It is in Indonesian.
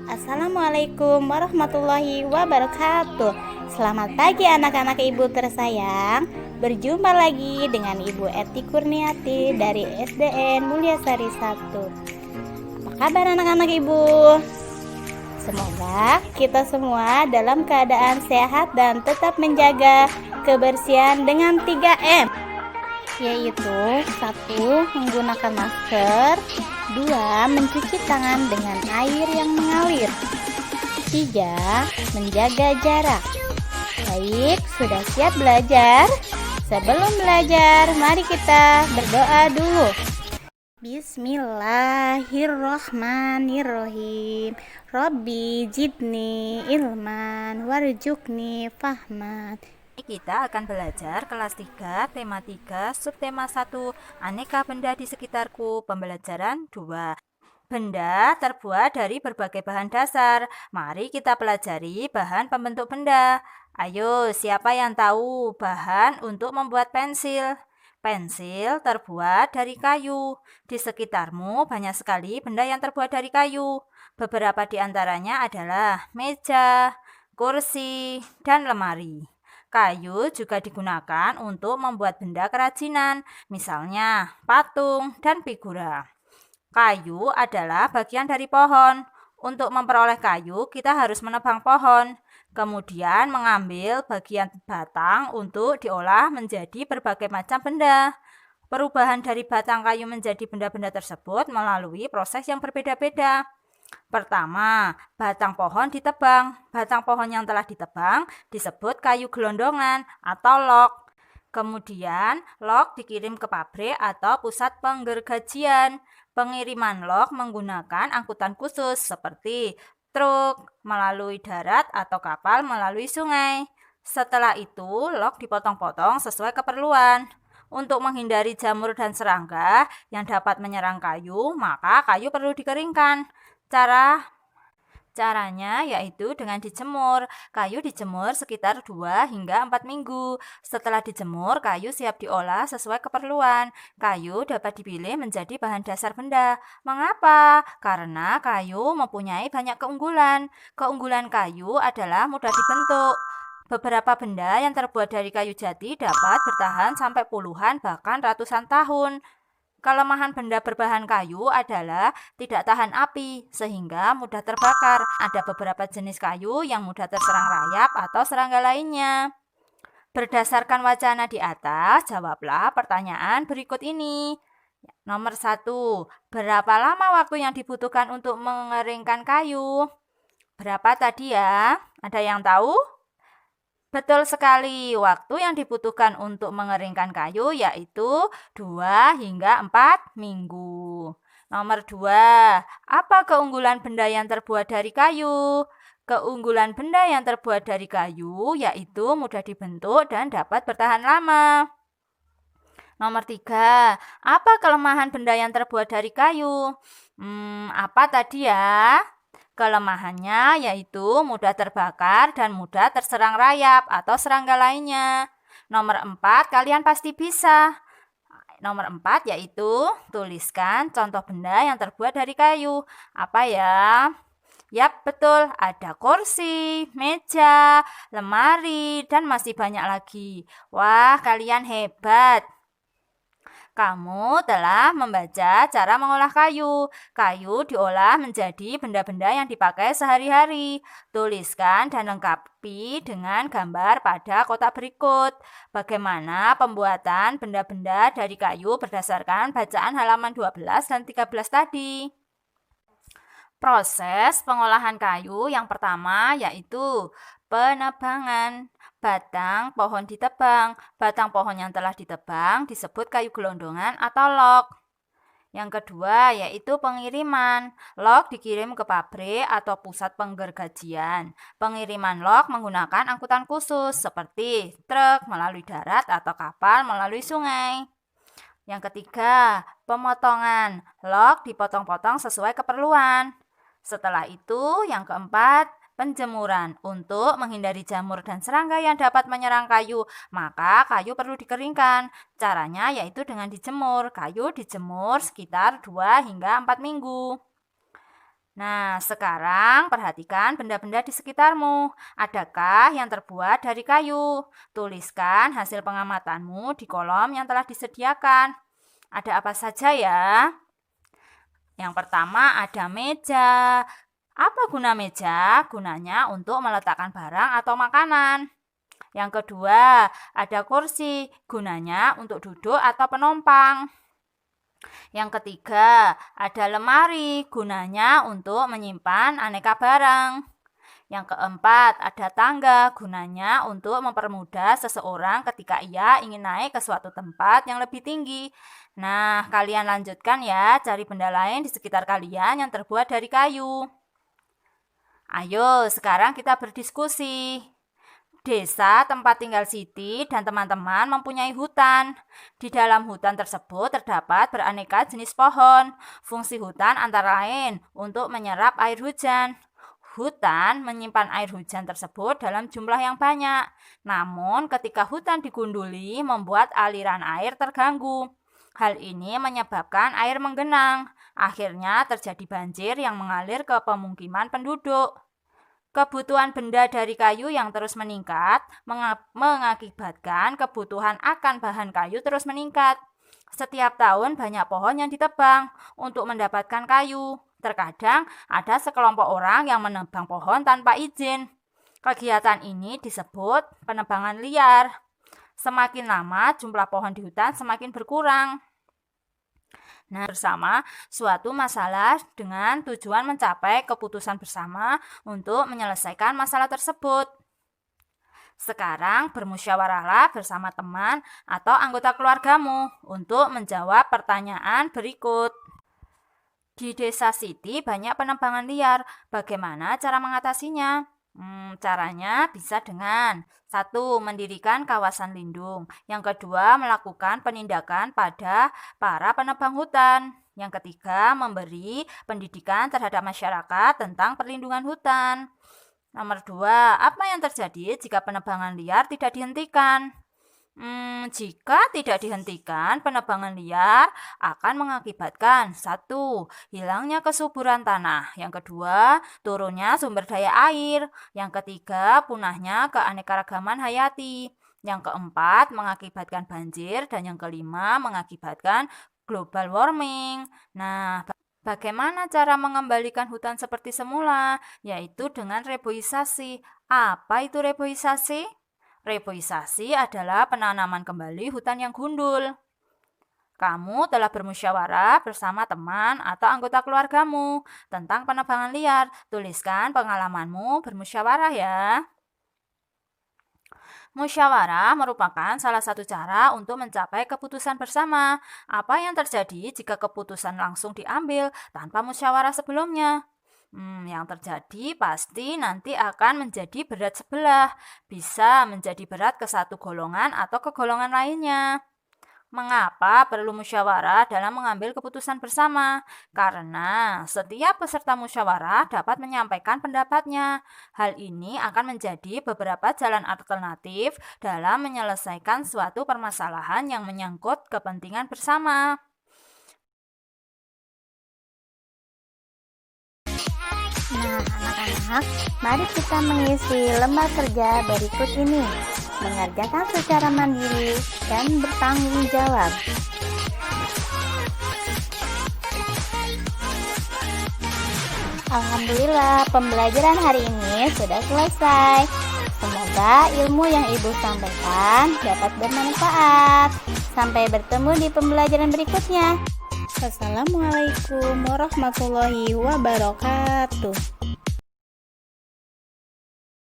Assalamualaikum warahmatullahi wabarakatuh. Selamat pagi anak-anak ibu tersayang. Berjumpa lagi dengan Ibu Eti Kurniati dari SDN Mulyasari 1. Apa kabar anak-anak ibu? Semoga kita semua dalam keadaan sehat dan tetap menjaga kebersihan dengan 3M, yaitu 1. Menggunakan masker, 2. Mencuci tangan dengan air yang mengalir, 3. Menjaga jarak. Baik, sudah siap belajar? Sebelum belajar, mari kita berdoa dulu. Bismillahirrohmanirrohim. Robbi jidni ilman warjukni fahman. Kita akan belajar kelas 3, tema 3, subtema 1, aneka benda di sekitarku, pembelajaran 2. Benda terbuat dari berbagai bahan dasar. Mari kita pelajari bahan pembentuk benda. Ayo, siapa yang tahu bahan untuk membuat pensil? Pensil terbuat dari kayu. Di sekitarmu banyak sekali benda yang terbuat dari kayu. Beberapa di antaranya adalah meja, kursi, dan lemari. Kayu juga digunakan untuk membuat benda kerajinan, misalnya patung dan figura. Kayu adalah bagian dari pohon. Untuk memperoleh kayu, kita harus menebang pohon, kemudian mengambil bagian batang untuk diolah menjadi berbagai macam benda. Perubahan dari batang kayu menjadi benda-benda tersebut melalui proses yang berbeda-beda. Pertama, batang pohon ditebang. Batang pohon yang telah ditebang disebut kayu gelondongan atau log. Kemudian, log dikirim ke pabrik atau pusat penggergajian. Pengiriman log menggunakan angkutan khusus seperti truk, melalui darat atau kapal melalui sungai. Setelah itu, log dipotong-potong sesuai keperluan. Untuk menghindari jamur dan serangga yang dapat menyerang kayu, maka kayu perlu dikeringkan. Caranya yaitu dengan dijemur. Kayu dijemur sekitar 2 hingga 4 minggu. Setelah dijemur, kayu siap diolah sesuai keperluan. Kayu dapat dipilih menjadi bahan dasar benda. Mengapa? Karena kayu mempunyai banyak keunggulan. Keunggulan kayu adalah mudah dibentuk. Beberapa benda yang terbuat dari kayu jati dapat bertahan sampai puluhan bahkan ratusan tahun. Kelemahan benda berbahan kayu adalah tidak tahan api, sehingga mudah terbakar. Ada beberapa jenis kayu yang mudah terserang rayap atau serangga lainnya. Berdasarkan wacana di atas, jawablah pertanyaan berikut ini. Nomor 1, berapa lama waktu yang dibutuhkan untuk mengeringkan kayu? Berapa tadi ya? Ada yang tahu? Betul sekali, waktu yang dibutuhkan untuk mengeringkan kayu yaitu 2 hingga 4 minggu. Nomor 2, apa keunggulan benda yang terbuat dari kayu? Keunggulan benda yang terbuat dari kayu yaitu mudah dibentuk dan dapat bertahan lama. Nomor 3, apa kelemahan benda yang terbuat dari kayu? Apa tadi ya? Kelemahannya yaitu mudah terbakar dan mudah terserang rayap atau serangga lainnya. Nomor 4, kalian pasti bisa. Nomor 4 yaitu tuliskan contoh benda yang terbuat dari kayu. Apa ya? Yap, betul. Ada kursi, meja, lemari, dan masih banyak lagi. Wah, kalian hebat. Kamu telah membaca cara mengolah kayu. Kayu diolah menjadi benda-benda yang dipakai sehari-hari. Tuliskan dan lengkapi dengan gambar pada kotak berikut. Bagaimana pembuatan benda-benda dari kayu berdasarkan bacaan halaman 12 dan 13 tadi. Proses pengolahan kayu yang pertama yaitu penebangan. Batang pohon ditebang. Batang pohon yang telah ditebang disebut kayu gelondongan atau log. Yang kedua yaitu pengiriman. Log dikirim ke pabrik atau pusat penggergajian. Pengiriman log menggunakan angkutan khusus seperti truk melalui darat atau kapal melalui sungai. Yang ketiga, pemotongan. Log dipotong-potong sesuai keperluan. Setelah itu, yang keempat, penjemuran. Untuk menghindari jamur dan serangga yang dapat menyerang kayu, maka kayu perlu dikeringkan. Caranya yaitu dengan dijemur. Kayu dijemur sekitar 2 hingga 4 minggu. Nah, sekarang perhatikan benda-benda di sekitarmu. Adakah yang terbuat dari kayu? Tuliskan hasil pengamatanmu di kolom yang telah disediakan. Ada apa saja ya? Yang pertama ada meja. Apa guna meja? Gunanya untuk meletakkan barang atau makanan. Yang kedua, ada kursi. Gunanya untuk duduk atau penumpang. Yang ketiga, ada lemari, gunanya untuk menyimpan aneka barang. Yang keempat, ada tangga, gunanya untuk mempermudah seseorang ketika ia ingin naik ke suatu tempat yang lebih tinggi. Nah, kalian lanjutkan ya, cari benda lain di sekitar kalian yang terbuat dari kayu. Ayo, sekarang kita berdiskusi. Desa tempat tinggal Siti dan teman-teman mempunyai hutan. Di dalam hutan tersebut terdapat beraneka jenis pohon. Fungsi hutan antara lain untuk menyerap air hujan. Hutan menyimpan air hujan tersebut dalam jumlah yang banyak. Namun ketika hutan digunduli membuat aliran air terganggu. Hal ini menyebabkan air menggenang. Akhirnya terjadi banjir yang mengalir ke pemukiman penduduk. Kebutuhan benda dari kayu yang terus meningkat mengakibatkan kebutuhan akan bahan kayu terus meningkat. Setiap tahun banyak pohon yang ditebang untuk mendapatkan kayu. Terkadang ada sekelompok orang yang menebang pohon tanpa izin. Kegiatan ini disebut penebangan liar. Semakin lama jumlah pohon di hutan semakin berkurang. Nah, bersama suatu masalah dengan tujuan mencapai keputusan bersama untuk menyelesaikan masalah tersebut. Sekarang bermusyawarahlah bersama teman atau anggota keluargamu untuk menjawab pertanyaan berikut. Di desa Siti banyak penebangan liar. Bagaimana cara mengatasinya? Caranya bisa dengan 1. Mendirikan kawasan lindung. Yang kedua, melakukan penindakan pada para penebang hutan. Yang ketiga, memberi pendidikan terhadap masyarakat tentang perlindungan hutan. Nomor 2, apa yang terjadi jika penebangan liar tidak dihentikan? Jika tidak dihentikan, penebangan liar akan mengakibatkan 1. Hilangnya kesuburan tanah. Yang kedua, turunnya sumber daya air. Yang ketiga, punahnya keanekaragaman hayati. Yang keempat, mengakibatkan banjir. Dan yang kelima, mengakibatkan global warming. Nah, bagaimana cara mengembalikan hutan seperti semula? Yaitu dengan reboisasi. Apa itu reboisasi? Reboisasi adalah penanaman kembali hutan yang gundul. Kamu telah bermusyawarah bersama teman atau anggota keluargamu tentang penebangan liar. Tuliskan pengalamanmu bermusyawarah ya. Musyawarah merupakan salah satu cara untuk mencapai keputusan bersama. Apa yang terjadi jika keputusan langsung diambil tanpa musyawarah sebelumnya? Yang terjadi pasti nanti akan menjadi berat sebelah, bisa menjadi berat ke satu golongan atau ke golongan lainnya. Mengapa perlu musyawarah dalam mengambil keputusan bersama? Karena setiap peserta musyawarah dapat menyampaikan pendapatnya. Hal ini akan menjadi beberapa jalan alternatif dalam menyelesaikan suatu permasalahan yang menyangkut kepentingan bersama. Nah, anak-anak, mari kita mengisi lembar kerja berikut ini. Mengerjakan secara mandiri dan bertanggung jawab. Alhamdulillah, pembelajaran hari ini sudah selesai. Semoga ilmu yang Ibu sampaikan dapat bermanfaat. Sampai bertemu di pembelajaran berikutnya. Assalamualaikum warahmatullahi wabarakatuh.